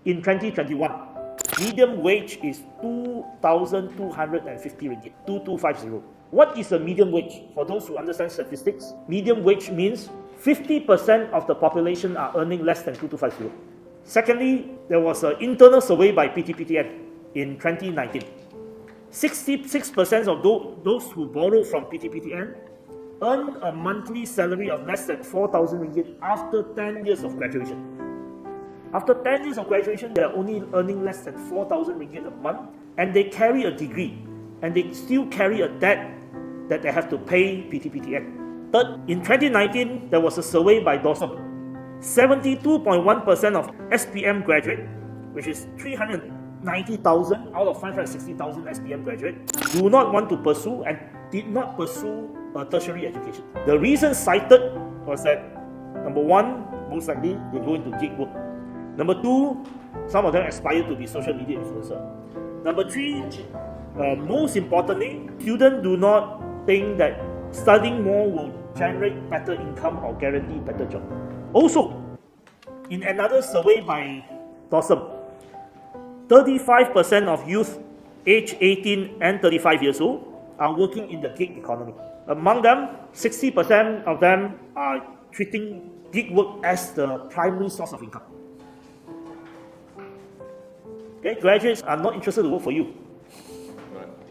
in 2021, median wage is 2,250 ringgit, 2250. What is a median wage? For those who understand statistics, median wage means 50% of the population are earning less than 2250. Secondly, there was an internal survey by PTPTN in 2019. 66% of those who borrow from PTPTN earn a monthly salary of less than 4,000 ringgit after 10 years of graduation. After 10 years of graduation, they are only earning less than 4,000 ringgit a month, and they carry a degree, and they still carry a debt that they have to pay PTPTN. Third, in 2019, there was a survey by Dawson. 72.1% of SPM graduate, which is 390,000 out of 560,000 SPM graduates, do not want to pursue and did not pursue a tertiary education. The reason cited was that, number one, most likely they go into gig work. Number two, some of them aspire to be social media influencer. Number three, most importantly, students do not think that studying more will generate better income or guarantee better job. Also, in another survey by Dawson, 35% of youth aged 18 and 35 years old are working in the gig economy. Among them, 60% of them are treating gig work as the primary source of income. Okay, graduates are not interested to work for you.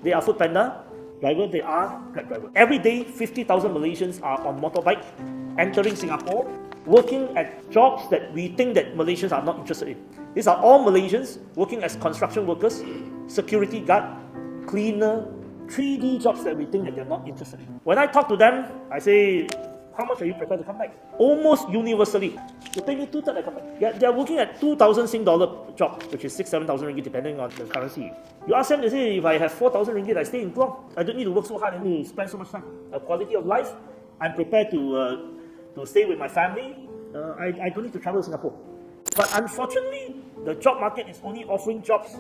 They are food panda driver, they are Grab driver. Every day, 50,000 Malaysians are on motorbike entering Singapore, working at jobs that we think that Malaysians are not interested in. These are all Malaysians working as construction workers, security guard, cleaner, 3D jobs that we think that they're not interested in. When I talk to them, I say, how much are you prepared to come back? Almost universally, you pay me 2/3, I come back. They're working at 2,000 Sing dollar job, which is 6,000-7,000 ringgit depending on the currency. You ask them, they say, if I have 4,000 ringgit, I stay in Kluang. I don't need to work so hard and need to spend so much time. Quality of life, I'm prepared to stay with my family. I don't need to travel to Singapore. But unfortunately, the job market is only offering jobs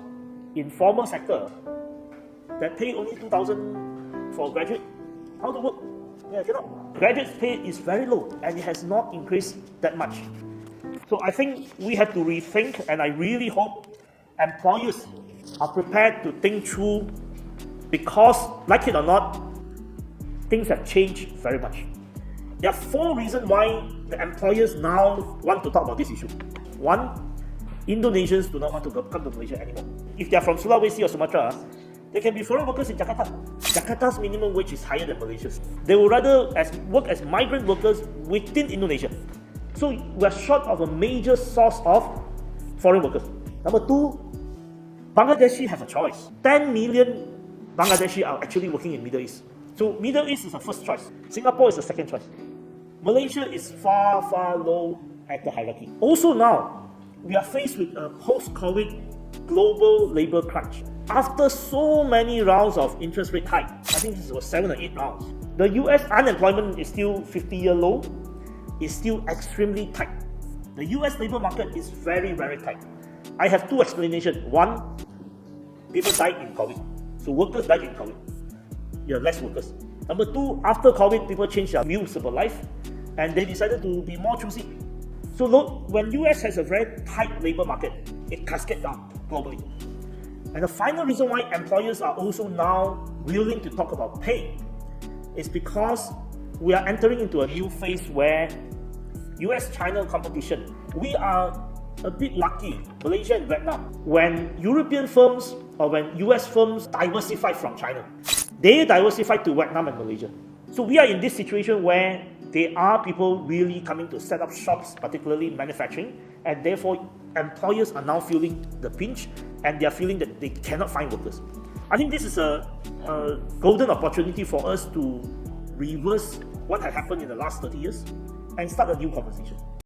in formal sector that pay only 2,000 for a graduate. How to work? Yeah, cannot. Graduate pay is very low and it has not increased that much. So I think we have to rethink, and I really hope employers are prepared to think through, because, like it or not, things have changed very much. There are 4 reasons why the employers now want to talk about this issue. 1, Indonesians do not want to come to Malaysia anymore. If they are from Sulawesi or Sumatra, they can be foreign workers in Jakarta. Jakarta's minimum wage is higher than Malaysia's. They would rather work as migrant workers within Indonesia. So we are short of a major source of foreign workers. Number 2, Bangladeshi have a choice. 10 million Bangladeshi are actually working in Middle East. So Middle East is the first choice. Singapore is the second choice. Malaysia is far, far low at the hierarchy. Also now, we are faced with a post-COVID global labor crunch. After so many rounds of interest rate hike, I think this was 7 or 8 rounds, the US unemployment is still 50-year low, is still extremely tight. The US labor market is very, very tight. I have 2 explanations. 1, people died in COVID. So workers died in COVID. You have less workers. Number 2, after COVID, people changed their views about life and they decided to be more choosy. So look, when US has a very tight labor market, it cascades down globally. And the final reason why employers are also now willing to talk about pay is because we are entering into a new phase where US-China competition. We are a bit lucky, Malaysia and Vietnam, when European firms or when US firms diversify from China. They diversify to Vietnam and Malaysia. So we are in this situation where there are people really coming to set up shops, particularly manufacturing, and therefore employers are now feeling the pinch and they are feeling that they cannot find workers. I think this is a golden opportunity for us to reverse what had happened in the last 30 years and start a new conversation.